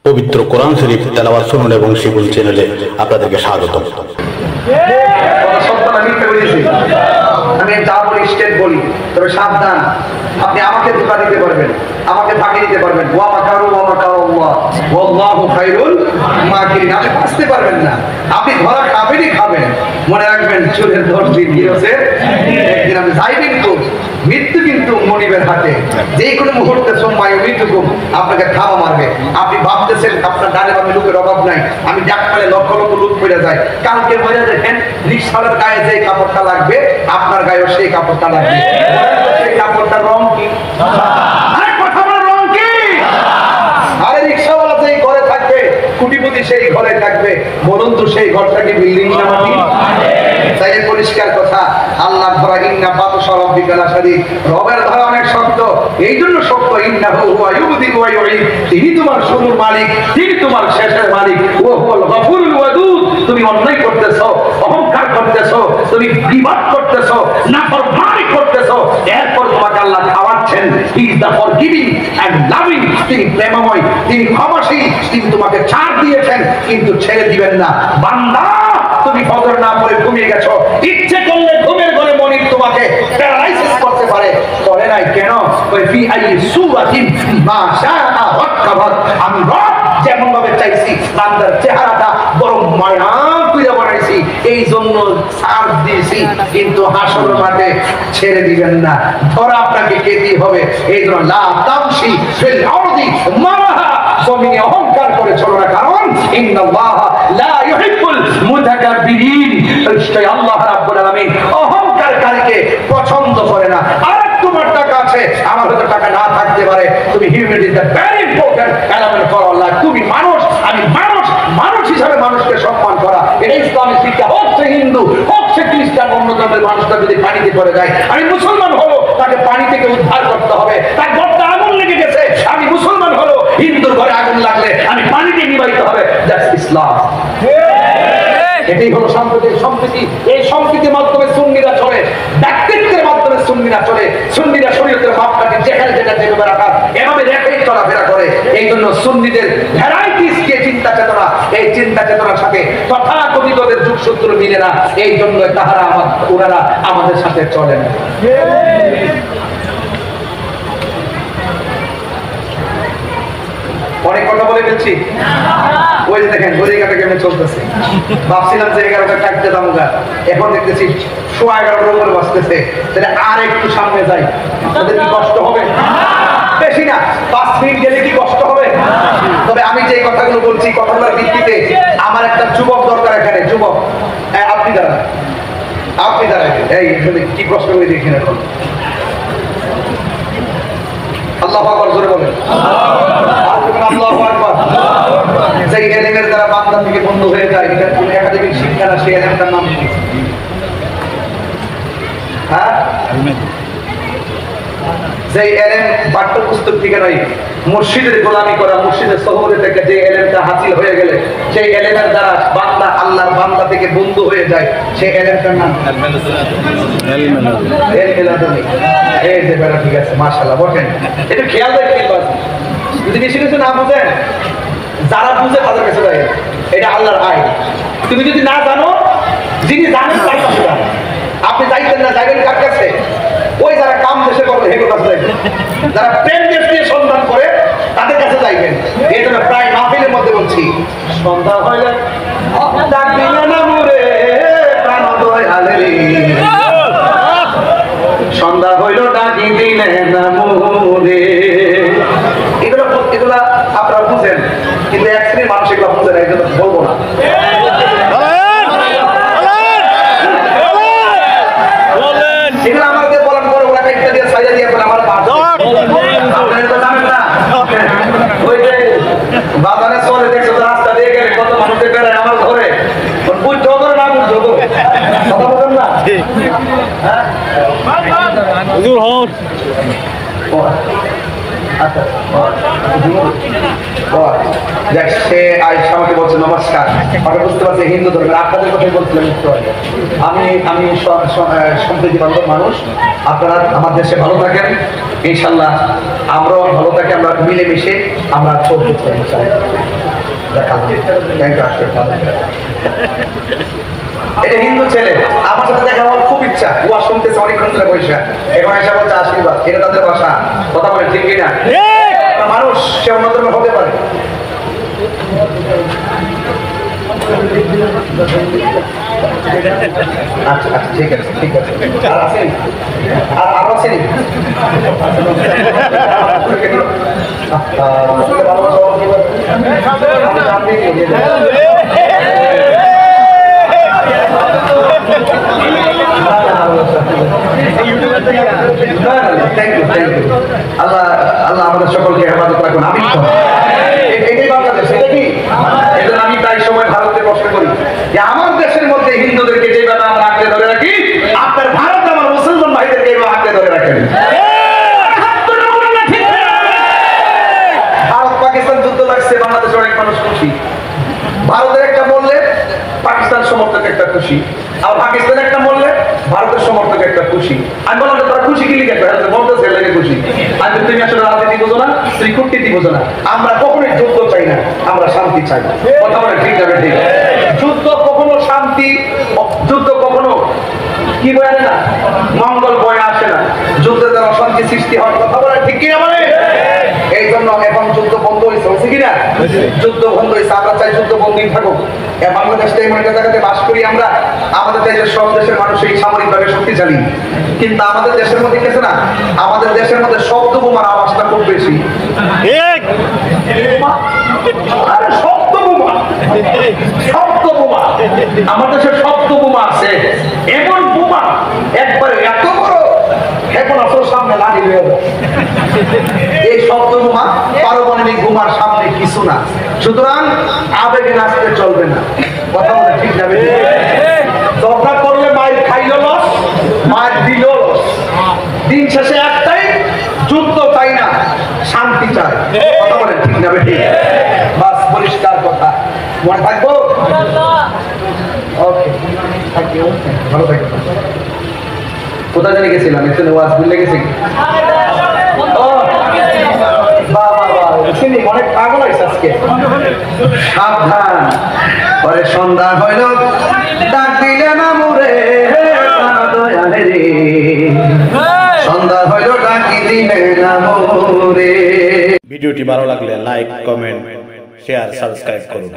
পবিত্র কোরআন শরীফ তেলাওয়াত শুনুন এবং শিখুন চ্যানেলে আপনাদেরকে স্বাগত। আমি যা বলি স্টেট বলি, তবে সাবধান, আপনি আমাকে ধোঁকা দিতে পারবেন, আমাকে ফাঁকি দিতে পারবেন। ওয়া মাকারু ওয়া মাকারাল্লাহ ওয়াল্লাহু খায়রুল মাকিরিন। আপনি বাঁচতে পারবেন না, আপনি ধরা খাবেনই খাবেন। মনে রাখবেন, চুলের 10 দিন কি হচ্ছে, একদিন আপনি যাইবেন তো। মৃত্যু কিন্তু মনিবের হাতে, যে কোনো মুহূর্তে সময় মৃত্যু আপনাকে থাবা মারবে। আপনি ভাবতেছেন আপনার ডানে বামে লোকের অভাব নাই, আমি ডাক পালে লক্ষ লক্ষ লোক পড়ে যায়। কালকে মনে দেখেন রিক্সাওয়ালার গায়ে যে কাপড়টা লাগবে আপনার গায়েও সেই কাপড়টা লাগবে। সেই কাপড়টার রং কি? কথা বলার রং কি? আরে রিক্সাওয়ালা যেই ঘরে থাকবে, কোটিপতি সেই ঘরে থাকবে। বলুন তো, সেই ঘরটা কি বিল্ডিং না মাটি? তাই পরিষ্কার কথা, আল্লাহ ধরা ইন্না বাতশা রাব্বিকা লাশাদীদ, রবের ধরা অনেক শক্ত। এই জন্য শক্ত, ইন্নাহু হুয়া ইউবদি ওয়া ইউঈদ, তিনি তোমার শুরুর মালিক, তিনি তোমার শেষের মালিক। ওয়া হুয়াল গফুরুল ওয়াদুদ, তুমি অন্যায় করতেছো, অহংকার করতেছো, তুমি বিবাদ করতেছো, নাফরমানি করতেছো, এরপর তোমাকে আল্লাহ খাওয়াচ্ছেন। He is the forgiving and loving, তিনি প্রেমময়, তিনি ক্ষমাশীল, তিনি তোমাকে ছাড় দিয়েছেন কিন্তু ছেড়ে দিবেন না। বান্দা, তুমি ফজর না পড়ে ঘুমিয়ে গেছো, ইচ্ছে করলে ঘুমের ঘরে মনিব তোমাকে প্যারালাইসিস করতে পারে। করে নাই কেন? ওই ফি আই সূরাতিন মা শাআ ওয়াক্কাবাত, আমি রব যেমন ভাবে চাইছি বান্দার চেহারাটা বড় মায়া কইরা বানাইছি, এই জন্য ছাড় দিয়েছি, কিন্তু হাসরের মাঠে ছেড়ে দিবেন না, ধরা আপনাকে খেতেই হবে। এই জন্য লা তামশি ফিল আরদি মারাহা, জমিনে অহংকার করে চলো না, কারণ ইন্নাল্লাহ লা ইউহিব্বুল মুতাকাব্বিরিন, নিশ্চয়ই আল্লাহ রাব্বুল আলামিন অহংকারকারীকে পছন্দ করে না। আর তোমার টাকা আছে, আমার হয়তো টাকা না থাকতে পারে, তুমি humanity is the very important element for Allah. তুমি মানুষ, আমি মানুষ, মানুষ হিসাবে মানুষকে সম্মান করা, এটা ইসলামের শিক্ষা। হোক সে হিন্দু, হোক সে খ্রিস্টান, অন্য ধর্মের মানুষটা যদি পানিতে পড়ে যায়, আমি মুসলমান হলো, তাকে পানি থেকে উদ্ধার করতে হবে। তার ঘরটা আগুন লেগে গেছে, আমি মুসলমান হলো, হিন্দুর ঘরে আগুন লাগলে আমি পানিকে নিবাইতে হবে। দ্যাটস ইসলাম। এটাই হলো সাম্প্রতিক সম্প্রীতি। এই সম্প্রীতির মাধ্যমে সুন্নিরা চলে, ব্যক্তিত্বের মাধ্যমে সুন্নিরা চলে। সুন্নিরা শরীয়তের মাপকাঠি যেখানে যেটা যেভাবে রাখা, এভাবে রেখেই চলাফেরা করে। এই জন্য সুন্নিদের ভ্যারাইটিস যে চিন্তা চেতনা, এই চিন্তা চেতনার সাথে তথাকথিতদের যুগসূত্র মিলে না। এই জন্য তাহারা ওনারা আমাদের সাথে চলে না। অনেক কথা বলে ফেলছি। ওই যে দেখেন ঘড়িকাটা কেমন চলতেছে। ভাবছিলাম যে 11টা কাটতে দামগা, এখন দেখতেছি 11:15 উপরে বাজতেছে। তাহলে আর একটু সামনে যাই, আপনাদের কি কষ্ট হবে? বেশি না, 5 মিনিট গেলে কি কষ্ট হবে? তবে আমি যে কথাগুলো বলছি, কথাগুলোর ভিত্তিতে আমার একটা যুবক দরকার এখানে। যুবক, আপনি দাঁড়ান, আপনি দাঁড়ান। এই কি প্রশ্ন করে দেখেন এখন। আল্লাহু আকবার জোরে বলেন। আল্লাহু আকবার। যে এলেমের দ্বারা বান্দা থেকে বন্ধ হয়ে যায়, এটা কোন একাডেমিক শিক্ষা না, সেই এলেমটার নাম কি? হ্যাঁ, যে এলেম পাঠ্যপুস্তক থেকে নয়, মুর্শিদের গোলামি করা, মুর্শিদের সহবতে থেকে যে এলেমটা হাসিল হয়ে গেলে, সেই এলেমের দ্বারা বান্দা আল্লাহর বান্দা থেকে বন্ধু হয়ে যায়, সেই এলেমটার নাম এই যে বেড়া। ঠিক আছে, মাশাআল্লাহ, বলেন একটু খেয়াল রাখবেন। যদি বেশি কিছু না বুঝেন, যারা বুঝে তাদের কাছে যায়, এটা আল্লাহর আইন। তুমি যদি না জানো, যিনি জানেন তার কাছে যান। আপনি যাইতেন না, যাইবেন কার কাছে? ওই যারা কাম দেশে করবে হেগোর কাছে যাইবেন, যারা প্রেম দেশ দিয়ে সন্ধান করে তাদের কাছে যাইবেন। এই জন্য প্রায় মাহফিলের মধ্যে বলছি, সন্ধ্যা হইলে ডাকবি না মোরে প্রাণ দয়ালে, সন্ধ্যা হইল ডাকি দিলে না মোরে। এগুলো আপনারা বুঝেন, কিন্তু এক শ্রেণীর মানুষ এগুলো বুঝে না, এগুলো বলবো না। এগুলো আমাকে বলার পরে ওরা একটা দিয়ে সাইজা দিয়ে আমার আপনারা তো জানেন না। ওই যে বাজারে চলে দেখছো, রাস্তা দিয়ে গেলে কত মানুষের বেড়ায় আমার ঘরে, বুঝছো ধরে না বুঝছো তো কথা বলেন না। সে আয়েশা আমাকে বলছে নমস্কার, আমরা বুঝতে পারছি হিন্দু ধর্মের। আপনাদের কথাই বলছিলাম একটু আগে। আমি সম্প্রীতি বান্ধব মানুষ। আপনারা আমার দেশে ভালো থাকেন, ইনশাল্লাহ আমরাও ভালো থাকি, আমরা মিলেমিশে আমরা চলতে চাই। এটা হিন্দু ছেলে, আমার সাথে দেখা হওয়ার খুব ইচ্ছা, ওয়া শুনতেছে অনেকক্ষণ ধরে বসে, এখন এসে বলছে আশীর্বাদ, এটা তাদের ভাষা, কথা বলে ঠিক কিনা? মানুষ সে অন্যতম হতে পারে। আচ্ছা আচ্ছা ঠিক আছে ঠিক আছে, আর আসেনি, আর আরো আসেনি। আল্লাহ আল্লাহ আমাদের সকলকে হেফাজত রাখুন। আমি এটাই বাংলাদেশ, এটা কি? এটা আমি প্রায় সময় ভারতে প্রশ্ন করি যে আমার দেশের মধ্যে হিন্দুদেরকে যেভাবে আমরা আঁকড়ে ধরে রাখি, আপনার ভারত আমার মুসলমান ভাইদেরকে এইভাবে আঁকড়ে ধরে রাখেন। ভারত পাকিস্তান যুদ্ধ লাগছে, বাংলাদেশের অনেক মানুষ খুশি। ভারতের একটা বললে পাকিস্তান সমর্থক একটা খুশি, আর পাকিস্তান একটা বললে ভারতের সমর্থক একটা খুশি। আমি বললাম তারা খুশি কি লিখে বলতেছে লাগে খুশি। আর তুমি আসলে রাজনীতি বোঝো না, তুমি কূটনীতি বোঝো না। আমরা কখনোই যুদ্ধ চাই না, আমরা শান্তি চাই। কথা বলে ঠিক যাবে ঠিক। যুদ্ধ কখনো শান্তি, যুদ্ধ কখনো কি বয়ে আনে না, মঙ্গল বয়ে আসে না। যুদ্ধে দ্বারা অশান্তি সৃষ্টি হয়। কথা বলে ঠিক কিনা বলে? এই জন্য এখন যুদ্ধ বন্ধ হয়েছে, হচ্ছে কিনা? যুদ্ধ বন্ধ হয়েছে, আমরা চাই যুদ্ধ বন্ধই থাকুক। বাংলাদেশটা এমন একটা জায়গাতে বাস করি আমরা, আমাদের দেশের সব দেশের মানুষ এই সামরিকভাবে শক্তিশালী, কিন্তু আমাদের দেশের মধ্যে গেছে না, আমাদের দেশের মধ্যে শব্দ বোমার আওয়াজটা খুব বেশি। শব্দ বোমা, শব্দ বোমা, আমাদের দেশে শব্দ বোমা আছে, এমন বোমা একবারে এত বড়, এখন আসলে সামনে লাঠি হয়ে যাবে। এই শব্দ বোমা পারমাণবিক বোমার সামনে কিছু না। সুতরাং আবেগে নাচতে চলবে না। কথা বলে ঠিক যাবে? দরকার করলে মায়ের খাইল লস, মায়ের দিল লস। দিন শেষে একটাই, যুদ্ধ চাই না, শান্তি চাই। কথা বলে ঠিক যাবে? ঠিক, বাস পরিষ্কার কথা, মনে থাকবো। ওকে, ভালো থাকবে। কোথায় জানি গেছিলাম, এখানে ওয়াজ ভুলে গেছি। অনেক পাগল হয়েছে আজকে। সাবধান, পরে সন্ধ্যা হইল ডাক দিলে না মুরে, সন্ধ্যা হইল ডাকি দিলে না মুরে। ভিডিওটি ভালো লাগলে লাইক, কমেন্ট, শেয়ার, সাবস্ক্রাইব করুন।